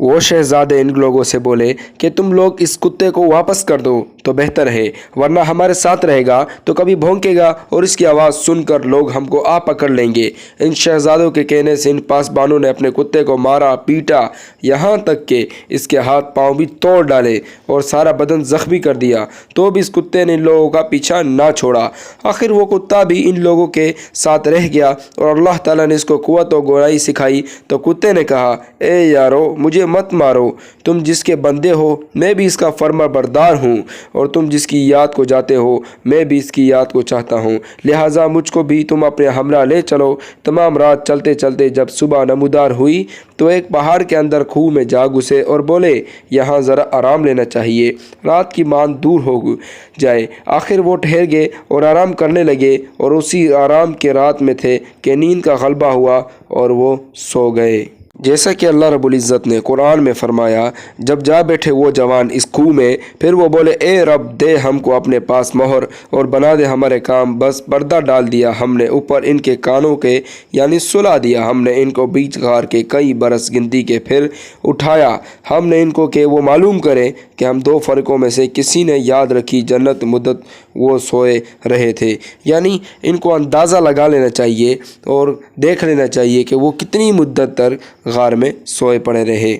वो शहजादे इन लोगों से बोले कि तुम लोग इस कुत्ते को वापस कर दो तो बेहतर है, वरना हमारे साथ रहेगा तो कभी भौंकेगा और इसकी आवाज़ सुनकर लोग हमको आ पकड़ लेंगे। इन शहजादों के कहने से इन पासबानों ने अपने कुत्ते को मारा पीटा, यहाँ तक कि इसके हाथ पांव भी तोड़ डाले और सारा बदन जख्मी कर दिया, तो भी इस कुत्ते ने इन लोगों का पीछा ना छोड़ा। आखिर वो कुत्ता भी इन लोगों के साथ रह गया और अल्लाह ताला ने इसको कुव्वत और गोराई सिखाई। तो कुत्ते ने कहा, ए यारो, मुझे मत मारो, तुम जिसके बंदे हो मैं भी इसका फर्माबरदार हूँ, और तुम जिसकी याद को जाते हो मैं भी इसकी याद को चाहता हूँ, लिहाजा मुझको भी तुम अपने हमरा ले चलो। तमाम रात चलते चलते जब सुबह नमूदार हुई तो एक पहाड़ के अंदर खूह में जा घुसे और बोले, यहाँ ज़रा आराम लेना चाहिए, रात की मान दूर हो जाए। आखिर वो ठहर गए और आराम करने लगे, और उसी आराम के रात में थे कि नींद का गलबा हुआ और वो सो गए। जैसा कि अल्लाह रब्बुल इज़्ज़त ने कुरान में फरमाया, जब जा बैठे वो जवान इस खूह में, फिर वो बोले, ए रब, दे हमको अपने पास मोहर और बना दे हमारे काम। बस पर्दा डाल दिया हमने ऊपर इनके कानों के, यानी सुला दिया हमने इनको बीच गार के कई बरस गिनती के। फिर उठाया हमने इनको कि वो मालूम करें कि हम दो फ़र्क़ों में से किसी ने याद रखी जन्नत मुद्दत वो सोए रहे थे, यानी इनको अंदाज़ा लगा लेना चाहिए और देख लेना चाहिए कि वो कितनी मुद्दत तक गार में सोए पड़े रहे।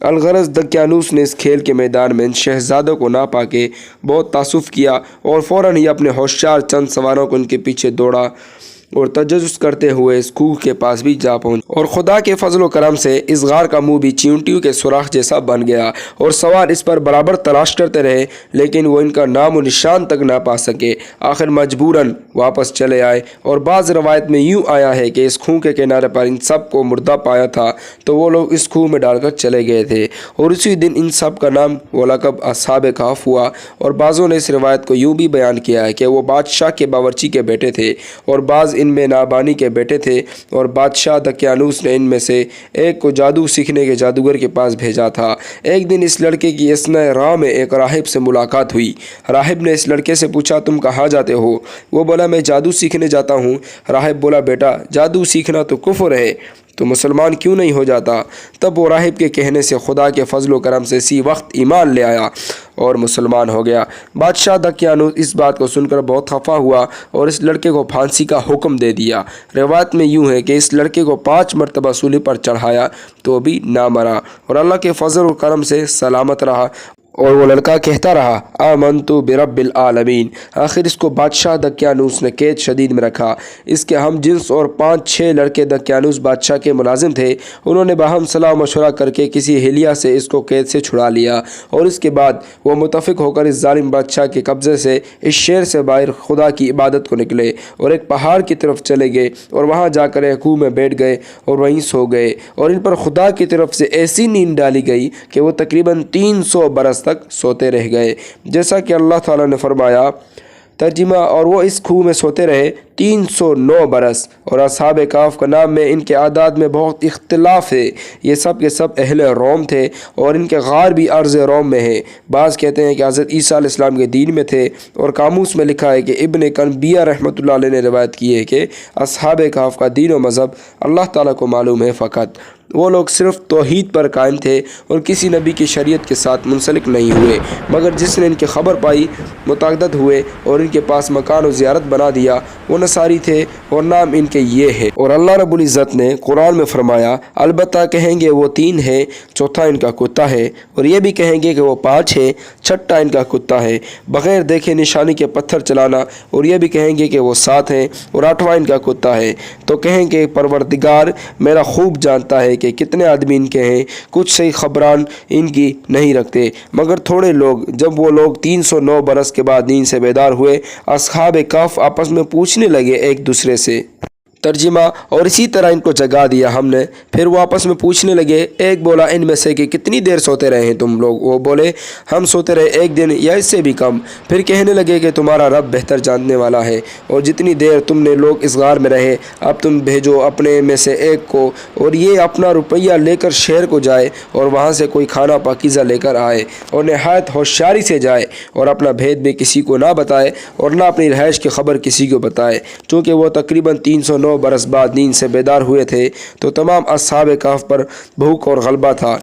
अलगरज दक्यानूस ने इस खेल के मैदान में इन शहजादों को ना पाके बहुत तासुफ़ किया और फ़ौरन ही अपने होशियार चंद सवारों को उनके पीछे दौड़ा और तजस्सुस करते हुए इस खूह के पास भी जा पहुंचे। और खुदा के फजल करम से इस गार का मुंह भी चींटियों के सुराख जैसा बन गया और सवार इस पर बराबर तलाश करते रहे, लेकिन वो इनका नाम और निशान तक ना पा सके। आखिर मजबूरन वापस चले आए, और बाज़ रवायत में यूँ आया है कि इस खूह के किनारे पर इन सब को मुर्दा पाया था तो वो लोग इस खूह में डालकर चले गए थे, और उसी दिन इन सब का नाम व लक़ब अस्हाब कहफ़ हुआ। और बाज़ों ने इस रवायत को यूँ भी बयान किया है कि वो बादशाह के बावर्ची के बेटे थे, और बाज़ इनमें नाबानी के बेटे थे, और बादशाह दक्यानूस ने इनमें से एक को जादू सीखने के जादूगर के पास भेजा था। एक दिन इस लड़के की असनाए राह में एक राहिब से मुलाकात हुई। राहिब ने इस लड़के से पूछा, तुम कहाँ जाते हो? वो बोला, मैं जादू सीखने जाता हूँ। राहिब बोला, बेटा, जादू सीखना तो कुफ्र है, तो मुसलमान क्यों नहीं हो जाता? तब वो राहिब के कहने से खुदा के फजल करम से इसी वक्त ईमान ले आया और मुसलमान हो गया। बादशाह दक्यानूस इस बात को सुनकर बहुत खफा हुआ और इस लड़के को फांसी का हुक्म दे दिया। रिवायत में यूँ है कि इस लड़के को 5 मरतबा सूली पर चढ़ाया तो भी ना मरा और अल्लाह के फजल और करम से सलामत रहा। और वो लड़का कहता रहा, आमनतु बिरब्बिल आलमीन। आखिर इसको बादशाह दक्यानूस ने कैद शदीद में रखा। इसके हम जिन्स और 5-6 लड़के दक्यानूस बादशाह के मुलाजिम थे। उन्होंने बाहम सलाह मशवरा करके किसी हिलिया से इसको कैद से छुड़ा लिया, और इसके बाद वो मुतफिक होकर इस जालिम बादशाह के कब्ज़े से इस शहर से बाहर खुदा की इबादत को निकले और एक पहाड़ की तरफ चले गए, और वहाँ जाकर एक खूह में बैठ गए और वहीं सो गए। और इन पर खुदा की तरफ से ऐसी नींद डाली गई कि वो तकरीबन 300 बरस तक सोते रह गए, जैसा कि अल्लाह ताला ने फरमाया। तर्जुमा, और वो इस खूह में सोते रहे 309 बरस। और अस्हाब कहफ़ का नाम में इनके आदाद में बहुत इख्तिलाफ है। ये सब के सब अहले रोम थे और इनके गार भी अर्ज़ रोम में है। बाज़ कहते हैं कि हज़रत ईसा अलैहिस्सलाम के दीन में थे, और कामूस में लिखा है कि इब्न कनबिया रहमतुल्लाह अलैह ने रिवायत की है कि अस्हाब कहफ़ का दीन और मज़हब अल्लाह ताला को मालूम है। फ़कत वो लोग सिर्फ़ तौहीद पर कायम थे और किसी नबी की शरीयत के साथ मुंसलिक नहीं हुए, मगर जिसने इनकी ख़बर पाई मुतअद्दिद हुए और इनके पास मकान और ज़ियारत बना दिया, वो नसारी थे और नाम इनके ये है। और अल्लाह रब्बुल इज़्ज़त ने कुरान में फरमाया, अलबत्ता कहेंगे वो 3 है, चौथा इनका कुत्ता है, और ये भी कहेंगे कि वो 5 है, छठा इनका कुत्ता है, बग़ैर देखे निशानी के पत्थर चलाना, और ये भी कहेंगे कि वो 7 हैं और 8वां इनका कुत्ता है। तो कहेंगे, परवरदिगार मेरा खूब जानता है कि कितने आदमी इनके हैं, कुछ सही खबरान इनकी नहीं रखते मगर थोड़े लोग। जब वो लोग 309 बरस के बाद नींद से बेदार हुए, अस्हाब कहफ़ आपस में पूछने लगे एक दूसरे से। तर्जुमा, और इसी तरह इनको जगा दिया हमने। फिर वो आपस में पूछने लगे, एक बोला इनमें से कि कितनी देर सोते रहे हैं तुम लोग? वो बोले, हम सोते रहे 1 दिन या इससे भी कम। फिर कहने लगे कि तुम्हारा रब बेहतर जानने वाला है, और जितनी देर तुमने लोग इस गार में रहे, अब तुम भेजो अपने में से एक को, और ये अपना रुपया लेकर शहर को जाए और वहाँ से कोई खाना पाकीज़ा लेकर आए, और नहायत होशियारी से जाए और अपना भेद भी किसी को ना बताए और ना अपनी रहाइश की खबर किसी को बताए। चूँकि वो तकरीबन 309 बरस बाद नींद से बेदार हुए थे तो तमाम अस्हाब कहफ़ पर भूख और गलबा था।